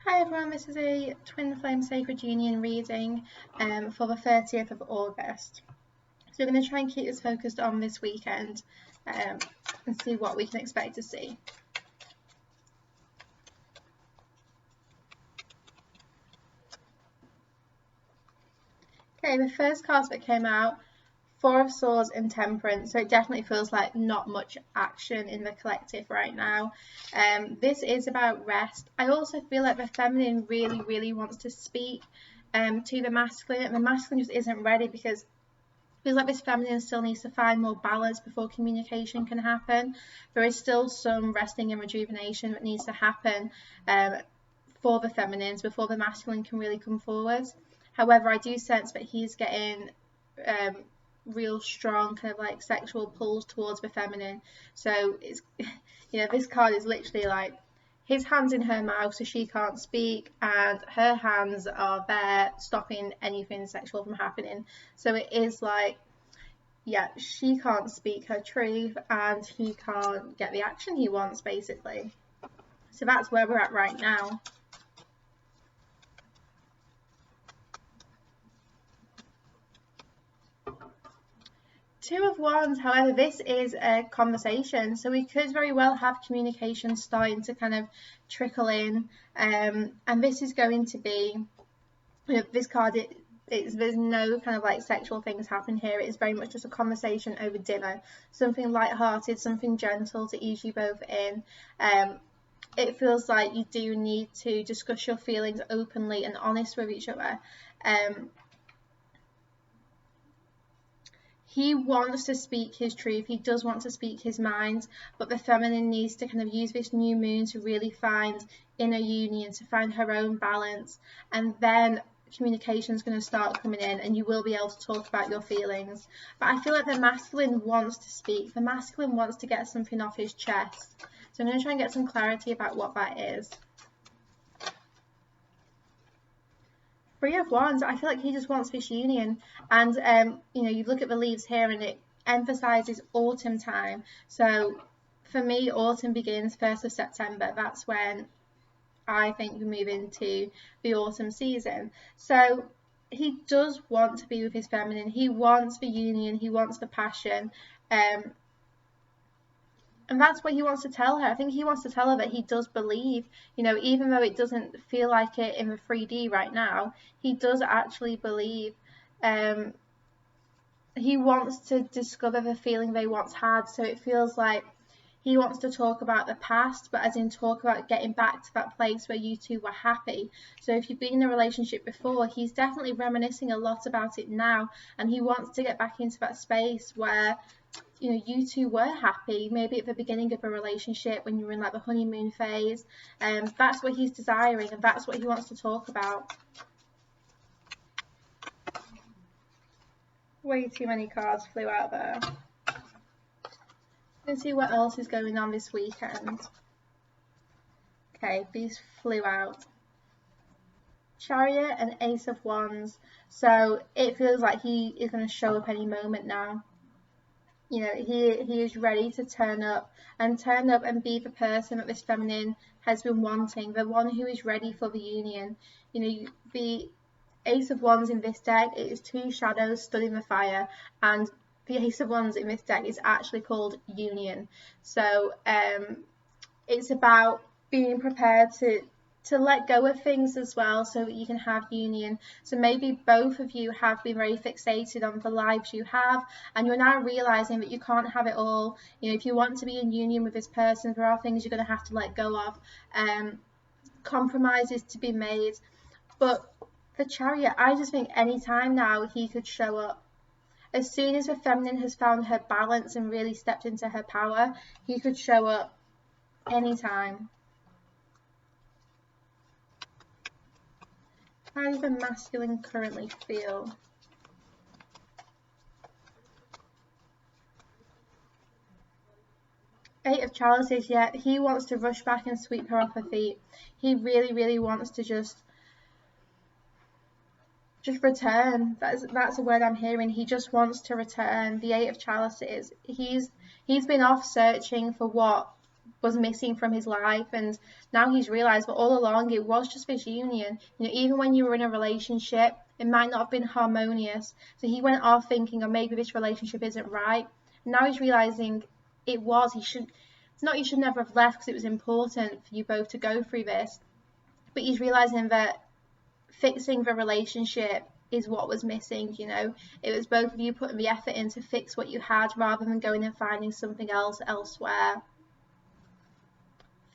Hi everyone, this is a Twin Flame Sacred Union reading for the 30th of August. So we're going to try and keep this focused on this weekend and see what we can expect to see. Okay, the first cards that came out, Four of Swords and Temperance, so it definitely feels like not much action in the collective right now. This is about rest. I also feel like the feminine really wants to speak to the masculine, and the masculine just isn't ready because it feels like this feminine still needs to find more balance before communication can happen. There is still some resting and rejuvenation that needs to happen for the feminines before the masculine can really come forward. However, I do sense that he's getting real strong kind of like sexual pulls towards the feminine. So it's, this card is literally like his hands in her mouth so she can't speak, and her hands are there stopping anything sexual from happening. So it is like, yeah, she can't speak her truth and he can't get the action he wants, basically. So that's where we're at right now. Two of Wands, however, this is a conversation, so we could very well have communication starting to kind of trickle in, and this is going to be, this card, there's no kind of like sexual things happening here. It is very much just a conversation over dinner, something light-hearted, something gentle to ease you both in. It feels like you do need to discuss your feelings openly and honest with each other. He wants to speak his truth, he does want to speak his mind, but the feminine needs to kind of use this new moon to really find inner union, to find her own balance, and then communication is going to start coming in and you will be able to talk about your feelings. But I feel like the masculine wants to speak, the masculine wants to get something off his chest. So I'm going to try and get some clarity about what that is. Three of Wands, I feel like he just wants this union, and you look at the leaves here and it emphasizes autumn time. So for me, autumn begins 1st of September. That's when I think we move into the autumn season. So he does want to be with his feminine, he wants the union, he wants the passion, and that's what he wants to tell her. I think he wants to tell her that he does believe, even though it doesn't feel like it in the 3D right now, he does actually believe. He wants to discover the feeling they once had. So it feels like he wants to talk about the past, but as in talk about getting back to that place where you two were happy. So if you've been in a relationship before, he's definitely reminiscing a lot about it now, and he wants to get back into that space where you two were happy, maybe at the beginning of a relationship when you were in like the honeymoon phase. That's what he's desiring, and that's what he wants to talk about. Way too many cards flew out there. Let's see what else is going on this weekend. Okay, these flew out. Chariot and Ace of Wands. So it feels like he is going to show up any moment now. He is ready to turn up and be the person that this feminine has been wanting, the one who is ready for the union. The Ace of Wands in this deck, it is two shadows stood in the fire, and the Ace of Wands in this deck is actually called Union. So it's about being prepared to let go of things as well so that you can have union. So maybe both of you have been very fixated on the lives you have, and you're now realizing that you can't have it all. If you want to be in union with this person, there are things you're going to have to let go of, compromises to be made. But the Chariot, I just think any time now he could show up. As soon as the feminine has found her balance and really stepped into her power, he could show up anytime. How does the masculine currently feel? Eight of Chalices, yeah, he wants to rush back and sweep her off her feet. He really wants to just return. That's a word I'm hearing. He just wants to return. The Eight of Chalices. He's been off searching for what was missing from his life, and now he's realized, but all along it was just this union. You know, even when you were in a relationship, it might not have been harmonious, so he went off thinking, oh, maybe this relationship isn't right. And now he's realizing it was. He should, it's not, you should never have left because it was important for you both to go through this, but he's realizing that fixing the relationship is what was missing. You know, it was both of you putting the effort in to fix what you had rather than going and finding something else elsewhere.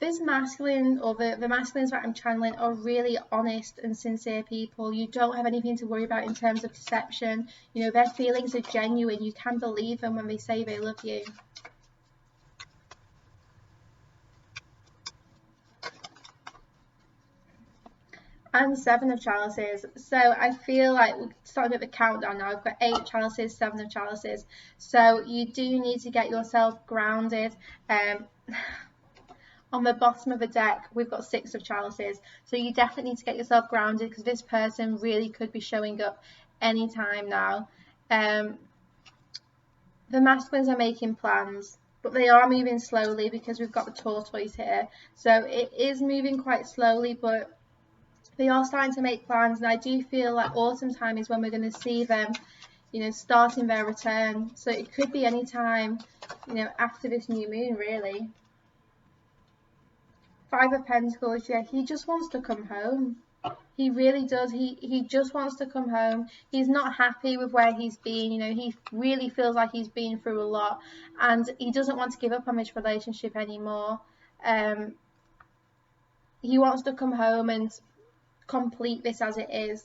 This masculine, or the masculines that I'm channeling, are really honest and sincere people. You don't have anything to worry about in terms of deception. You know, their feelings are genuine. You can believe them when they say they love you. And 7 of chalices. So I feel like we're starting at the countdown now. We've got 8 chalices, 7 of chalices. So you do need to get yourself grounded. On the bottom of the deck, we've got 6 of chalices. So you definitely need to get yourself grounded, because this person really could be showing up anytime now. The masculines are making plans, but they are moving slowly because we've got the tortoise here. So it is moving quite slowly, but they are starting to make plans, and I do feel like autumn time is when we're going to see them, you know, starting their return. So it could be any time, you know, after this new moon, really. 5 of Pentacles, yeah, he just wants to come home. He really does. He just wants to come home. He's not happy with where he's been. You know, he really feels like he's been through a lot, and he doesn't want to give up on this relationship anymore. He wants to come home and complete this as it is.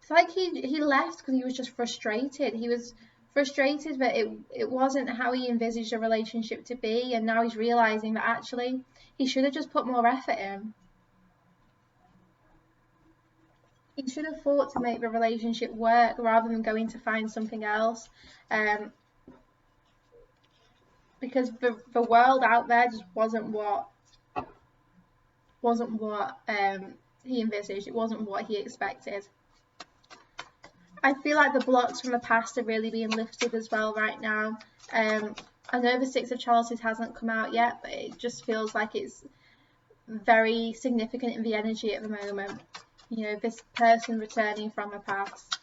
It's like he left because he was just frustrated. He was frustrated that it wasn't how he envisaged a relationship to be, and now he's realizing that actually he should have just put more effort in. He should have fought to make the relationship work rather than going to find something else. Because the world out there just wasn't what he envisaged. It wasn't what he expected. I feel like the blocks from the past are really being lifted as well right now. I know the 6 of chalices hasn't come out yet, but it just feels like it's very significant in the energy at the moment. You know, this person returning from the past.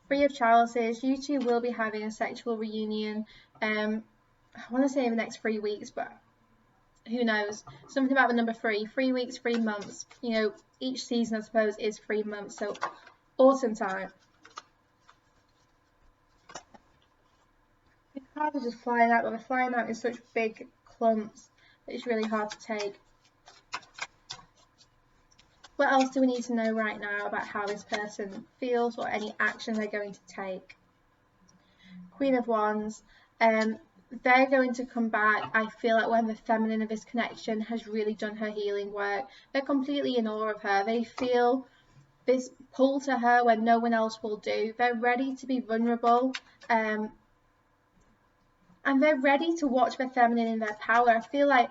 Three of chalices, you two will be having a sexual reunion. I want to say in the next 3 weeks, but who knows? Something about the number 3. 3 weeks, 3 months. You know, each season, I suppose, is 3 months. So autumn time. The cards are just flying out, but they're flying out in such big clumps that it's really hard to take. What else do we need to know right now about how this person feels or any action they're going to take? Queen of Wands. They're going to come back, I feel like, when the feminine of this connection has really done her healing work. They're completely in awe of her. They feel this pull to her when no one else will do. They're ready to be vulnerable. And they're ready to watch the feminine in their power. I feel like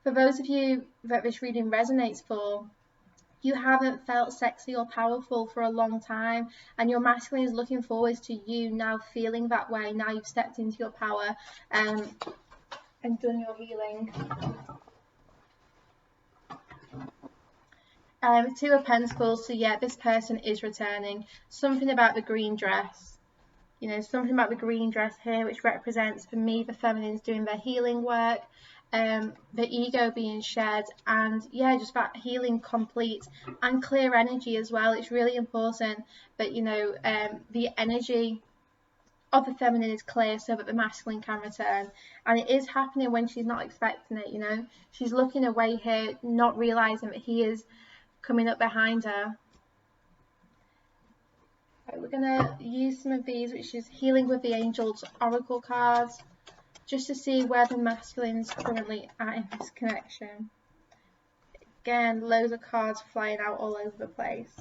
for those of you that this reading resonates for, you haven't felt sexy or powerful for a long time, and your masculine is looking forward to you now feeling that way. Now you've stepped into your power and done your healing. 2 of Pentacles, so yeah, this person is returning. Something about the green dress. You know, something about the green dress here, which represents, for me, the feminines doing their healing work. The ego being shed, and yeah, just that healing complete, and clear energy as well. It's really important that, you know, the energy of the feminine is clear so that the masculine can return, and it is happening when she's not expecting it. You know, she's looking away here, not realizing that he is coming up behind her. Right, we're gonna use some of these, which is Healing with the Angels oracle cards, just to see where the masculine's currently at in this connection. Again, loads of cards flying out all over the place.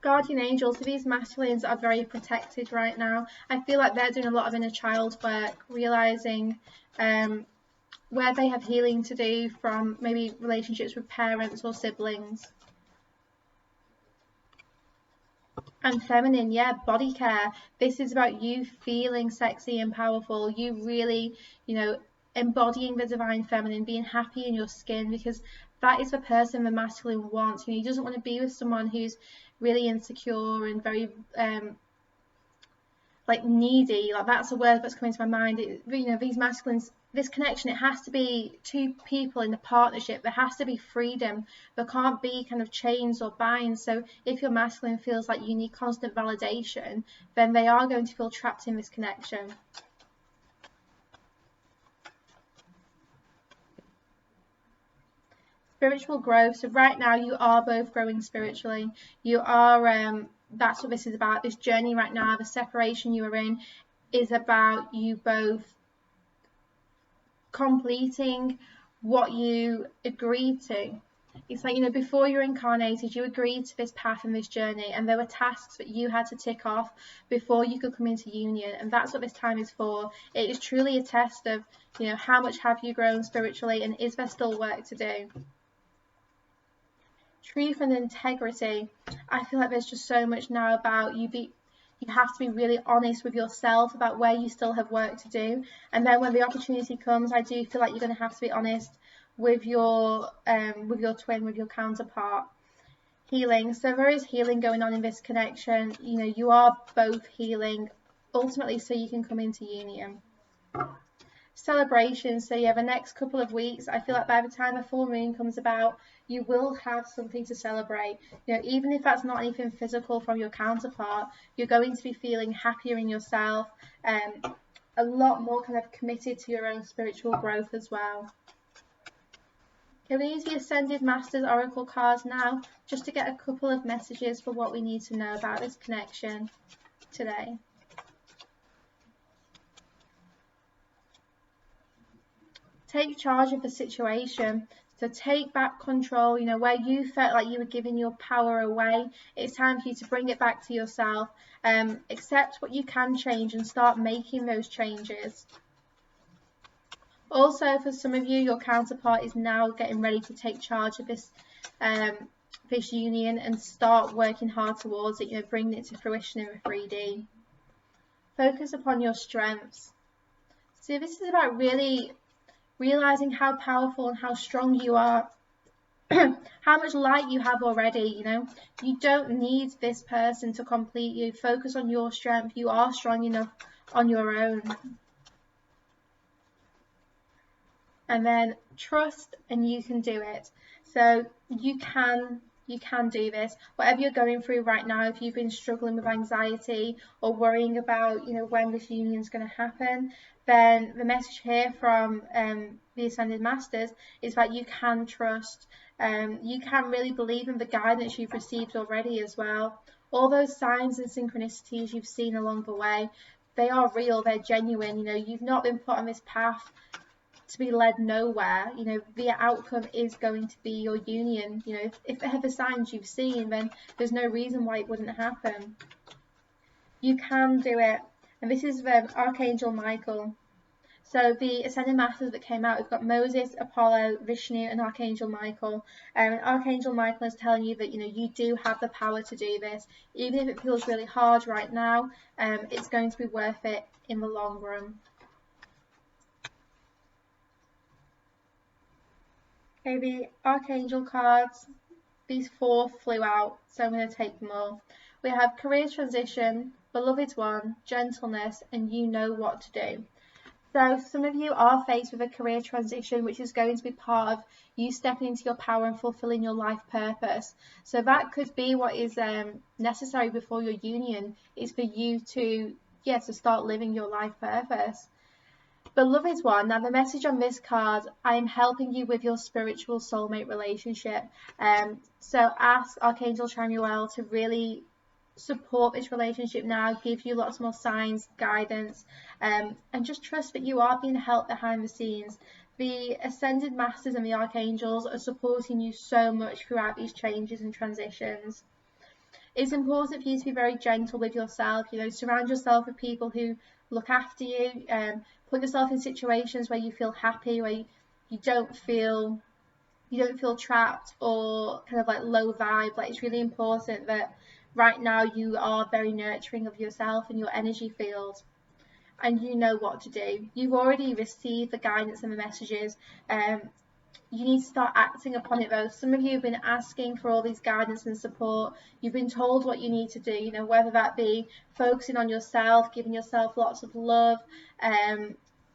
guardian angels, so these masculines are very protected right now. I feel like they're doing a lot of inner child work, realizing where they have healing to do from maybe relationships with parents or siblings. And feminine, yeah, body care. This is about you feeling sexy and powerful, you really, you know, embodying the divine feminine, being happy in your skin, because that is the person the masculine wants. You know, he doesn't want to be with someone who's really insecure and very like needy. Like, that's a word that's coming to my mind. You know, these masculines, this connection, it has to be two people in a partnership. There has to be freedom. There can't be kind of chains or binds. So if your masculine feels like you need constant validation, then they are going to feel trapped in this connection. Spiritual growth. So right now you are both growing spiritually. You are that's what this is about. This journey right now, the separation you are in, is about you both completing what you agreed to. It's like, you know, before you're incarnated, you agreed to this path and this journey, and there were tasks that you had to tick off before you could come into union, and that's what this time is for. It is truly a test of, you know, how much have you grown spiritually, and is there still work to do? Truth and integrity. I feel like there's just so much now about you have to be really honest with yourself about where you still have work to do, and then when the opportunity comes, I do feel like you're going to have to be honest with your twin, with your counterpart. Healing. So there is healing going on in this connection. You know, you are both healing ultimately so you can come into union. Celebration. So yeah, the next couple of weeks, I feel like by the time the full moon comes about, you will have something to celebrate. You know, even if that's not anything physical from your counterpart, you're going to be feeling happier in yourself, a lot more kind of committed to your own spiritual growth as well. Okay, we use the Ascended Masters Oracle cards now, just to get a couple of messages for what we need to know about this connection today. Take charge of the situation. So take back control. You know, where you felt like you were giving your power away, it's time for you to bring it back to yourself. Accept what you can change and start making those changes. Also, for some of you, your counterpart is now getting ready to take charge of this this union and start working hard towards it, you know, bringing it to fruition in the 3D. Focus upon your strengths. So this is about really realizing how powerful and how strong you are, how much light you have already. You know, you don't need this person to complete you. Focus on your strength. You are strong enough on your own. And then trust, and you can do it. So you can do this. Whatever you're going through right now, if you've been struggling with anxiety or worrying about, you know, when this union is going to happen, then the message here from the Ascended Masters is that you can trust. You can really believe in the guidance you've received already as well. All those signs and synchronicities you've seen along the way, they are real, they're genuine. You know, you've not been put on this path to be led nowhere. You know, the outcome is going to be your union. You know, if there are the signs you've seen, then there's no reason why it wouldn't happen. You can do it. And this is the Archangel Michael. So the Ascended Masters that came out, we've got Moses, Apollo, Vishnu, and Archangel Michael. And Archangel Michael is telling you that, you know, you do have the power to do this. Even if it feels really hard right now, it's going to be worth it in the long run. Okay, the Archangel cards, these 4 flew out, so I'm going to take them all. We have Career Transition, Beloved One, Gentleness, and You Know What to Do. So some of you are faced with a career transition, which is going to be part of you stepping into your power and fulfilling your life purpose. So that could be what is necessary before your union, is for you to start living your life purpose. Beloved One, now the message on this card, I am helping you with your spiritual soulmate relationship. So ask Archangel Chamuel to really support this relationship now, give you lots more signs, guidance, and just trust that you are being helped behind the scenes. The Ascended Masters and the Archangels are supporting you so much throughout these changes and transitions. It's important for you to be very gentle with yourself. You know, surround yourself with people who look after you. Put yourself in situations where you feel happy, where you don't feel trapped or kind of like low vibe. Like, it's really important that right now you are very nurturing of yourself and your energy field, and you know what to do. You've already received the guidance and the messages. You need to start acting upon it though. Some of you have been asking for all these guidance and support. You've been told what you need to do, you know, whether that be focusing on yourself, giving yourself lots of love,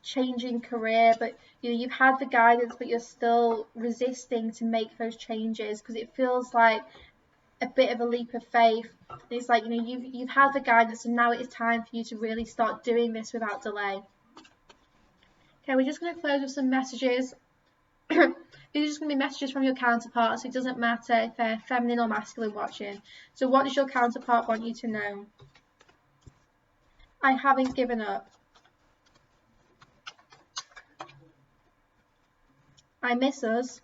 changing career, but you know, you've had the guidance, but you're still resisting to make those changes because it feels like a bit of a leap of faith. It's like, you know, you've had the guidance, and now it is time for you to really start doing this without delay. Okay, we're just going to close with some messages. These are just going to be messages from your counterparts. It doesn't matter if they're feminine or masculine watching. So what does your counterpart want you to know? I haven't given up. I miss us.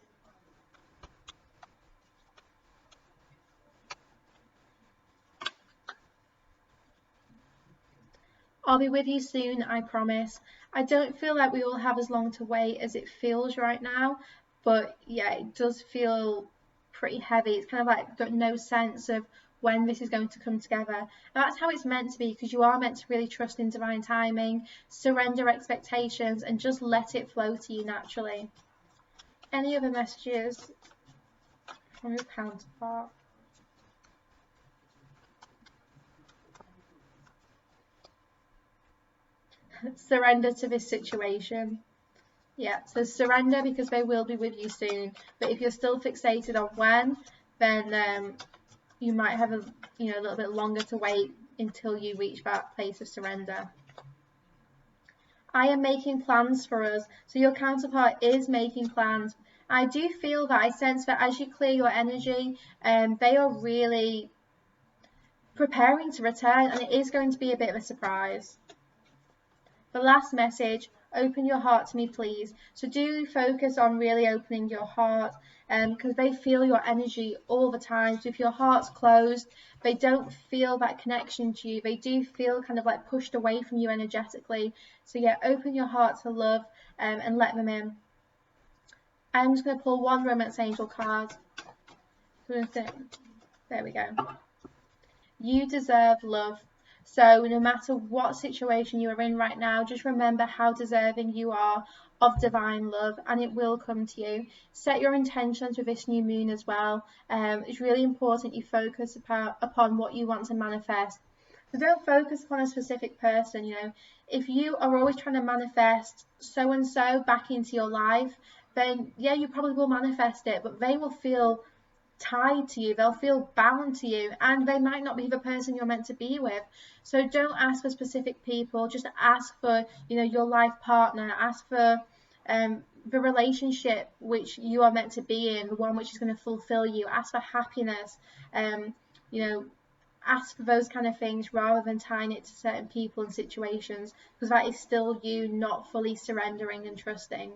I'll be with you soon, I promise. I don't feel like we all have as long to wait as it feels right now, but yeah, it does feel pretty heavy. It's kind of like got no sense of when this is going to come together. And that's how it's meant to be, because you are meant to really trust in divine timing, surrender expectations, and just let it flow to you naturally. Any other messages from your counterpart? Surrender to this situation. Yeah, so surrender because they will be with you soon. But if you're still fixated on when, then you might have a little bit longer to wait until you reach that place of surrender. I am making plans for us. So your counterpart is making plans. I do feel that, I sense that as you clear your energy, they are really preparing to return, and it is going to be a bit of a surprise. The last message, open your heart to me, please. So do focus on really opening your heart, because they feel your energy all the time. So if your heart's closed, they don't feel that connection to you. They do feel kind of like pushed away from you energetically. So yeah, open your heart to love, and let them in. I'm just going to pull one romance angel card. There we go. You deserve love. So no matter what situation you are in right now, just remember how deserving you are of divine love, and it will come to you. Set your intentions with this new moon as well. It's really important you focus upon what you want to manifest. So don't focus upon a specific person. You know, if you are always trying to manifest so and so back into your life, then yeah, you probably will manifest it, but they will feel tied to you, they'll feel bound to you, and they might not be the person you're meant to be with. So don't ask for specific people, just ask for, you know, your life partner. Ask for the relationship which you are meant to be in, the one which is going to fulfill you. Ask for happiness, you know, ask for those kind of things rather than tying it to certain people and situations, because that is still you not fully surrendering and trusting.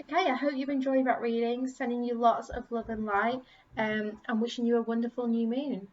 Okay, I hope you've enjoyed that reading. Sending you lots of love and light, and wishing you a wonderful new moon.